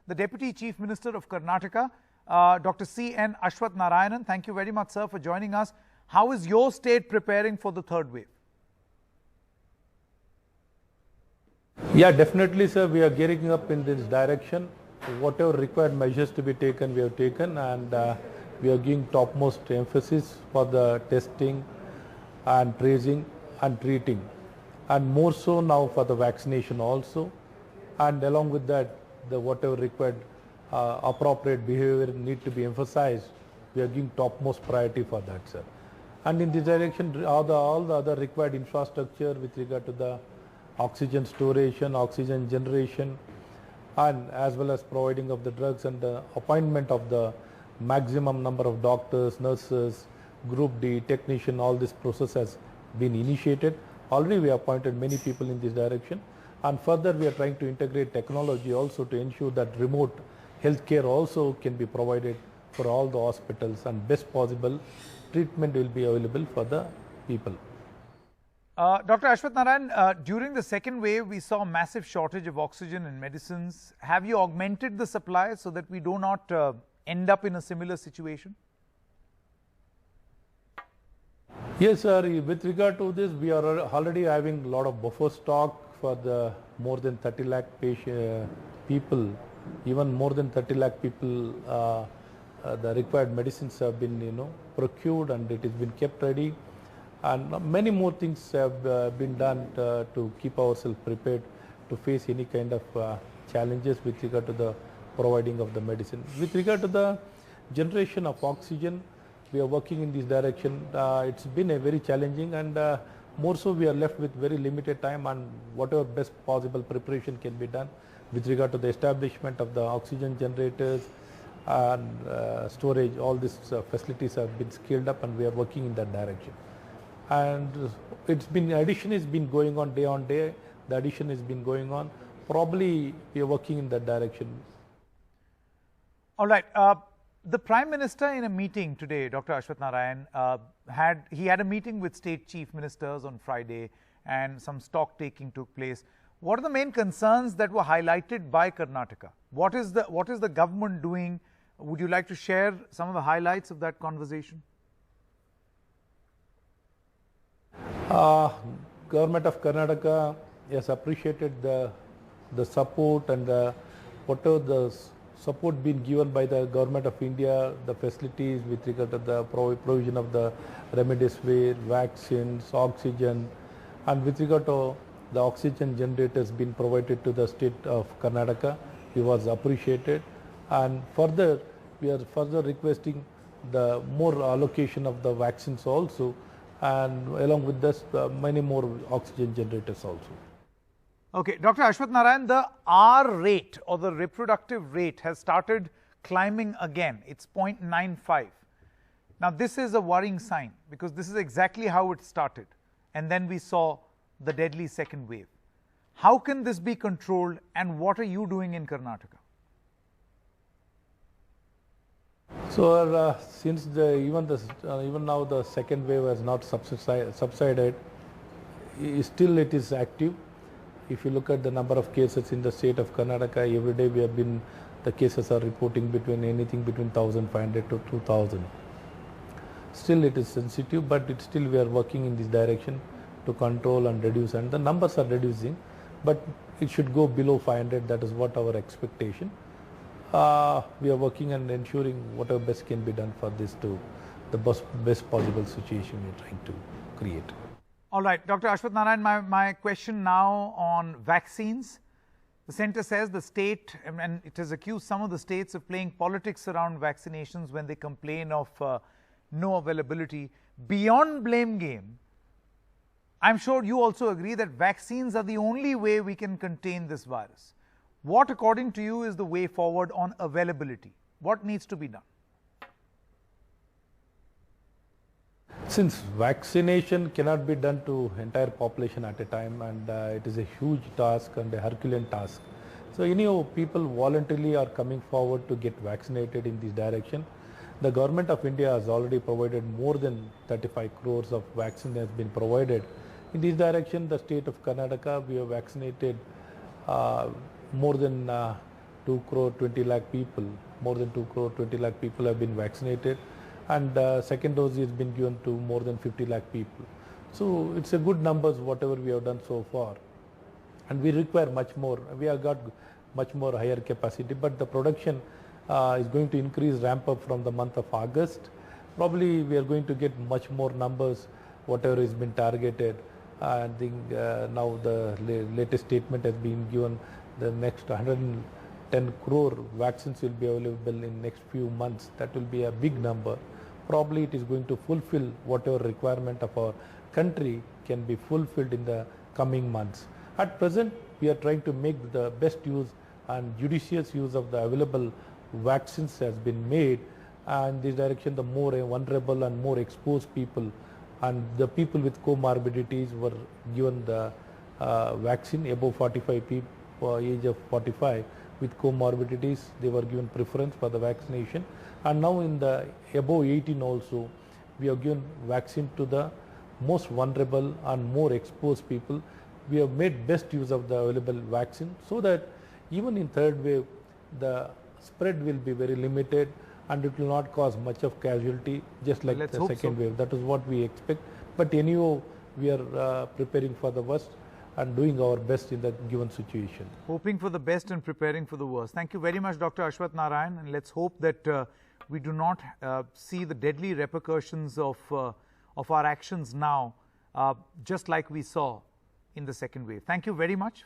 the Deputy Chief Minister of Karnataka, Dr. C.N. Ashwath Narayanan. Thank you very much, sir, for joining us. How is your state preparing for the third wave? Yeah, definitely, sir. We are gearing up in this direction. Whatever required measures to be taken, we have taken, and we are giving topmost emphasis for the testing and tracing and treating, and more so now for the vaccination also. And along with that, the whatever required appropriate behavior need to be emphasized. We are giving topmost priority for that, sir. And in this direction, all the other required infrastructure with regard to the oxygen storage, oxygen generation, and as well as providing of the drugs and the appointment of the maximum number of doctors, nurses, Group D, technician, all this process has been initiated. Already we appointed many people in this direction, and further we are trying to integrate technology also to ensure that remote healthcare also can be provided for all the hospitals, and best possible treatment will be available for the people. Dr. Ashwath Narayan, during the second wave, we saw a massive shortage of oxygen and medicines. Have you augmented the supply so that we do not end up in a similar situation? Yes, sir. With regard to this, we are already having a lot of buffer stock for the more than 30 lakh people. Even more than 30 lakh people, the required medicines have been, procured, and it has been kept ready. And many more things have been done to keep ourselves prepared to face any kind of challenges with regard to the providing of the medicine. With regard to the generation of oxygen, we are working in this direction. It's been a very challenging, and more so we are left with very limited time, and whatever best possible preparation can be done with regard to the establishment of the oxygen generators and storage. All these facilities have been scaled up, and we are working in that direction. And addition has been going on day on day. The addition has been going on. Probably we are working in that direction. All right. The Prime Minister in a meeting today, Dr. Ashwath Narayan, had a meeting with state chief ministers on Friday, and some stock taking took place. What are the main concerns that were highlighted by Karnataka? What is the government doing? Would you like to share some of the highlights of that conversation? Government of Karnataka has appreciated the support and whatever the support being given by the Government of India, the facilities with regard to the provision of the remdesivir, vaccines, oxygen, and with regard to the oxygen generators being provided to the state of Karnataka, it was appreciated. And further, we are further requesting the more allocation of the vaccines also, and along with this, many more oxygen generators also. Okay, Dr. Ashwath Narayan, the R rate or the reproductive rate has started climbing again. It's 0.95. Now, this is a worrying sign, because this is exactly how it started. And then we saw the deadly second wave. How can this be controlled, and what are you doing in Karnataka? So, since even now the second wave has not subsided, still it is active. If you look at the number of cases in the state of Karnataka, every day the cases are reporting anything between 1,500 to 2,000. Still it is sensitive, but still we are working in this direction to control and reduce, and the numbers are reducing, but it should go below 500. That is what our expectation. We are working and ensuring whatever best can be done for this to the best possible situation we are trying to create. All right, Dr. Ashwath Narayan, my question now on vaccines. The centre says the state, and it has accused some of the states of playing politics around vaccinations when they complain of no availability. Beyond blame game, I'm sure you also agree that vaccines are the only way we can contain this virus. What, according to you, is the way forward on availability? What needs to be done? Since vaccination cannot be done to entire population at a time, and it is a huge task and a Herculean task. So people voluntarily are coming forward to get vaccinated in this direction. The Government of India has already provided more than 35 crores of vaccine has been provided. In this direction, the state of Karnataka, we have vaccinated more than 2 crore 20 lakh people, more than 2 crore 20 lakh people have been vaccinated, and second dose has been given to more than 50 lakh people. So it's a good numbers whatever we have done so far, and we require much more. We have got much more higher capacity, but the production is going to increase, ramp up from the month of August. Probably we are going to get much more numbers whatever has been targeted. I think now the latest statement has been given, the next 110 crore vaccines will be available in next few months. That will be a big number. Probably it is going to fulfill whatever requirement of our country can be fulfilled in the coming months. At present, we are trying to make the best use and judicious use of the available vaccines has been made, and in this direction the more vulnerable and more exposed people and the people with comorbidities were given the vaccine. Above 45 people, age of 45 with comorbidities, they were given preference for the vaccination, and now in the above 18 also we have given vaccine to the most vulnerable and more exposed people. We have made best use of the available vaccine so that even in third wave the spread will be very limited and it will not cause much of casualty, just like the second wave. That is what we expect. But anyhow, we are preparing for the worst and doing our best in the given situation. Hoping for the best and preparing for the worst. Thank you very much, Dr. Ashwath Narayan, and let's hope that we do not see the deadly repercussions of our actions now, just like we saw in the second wave. Thank you very much.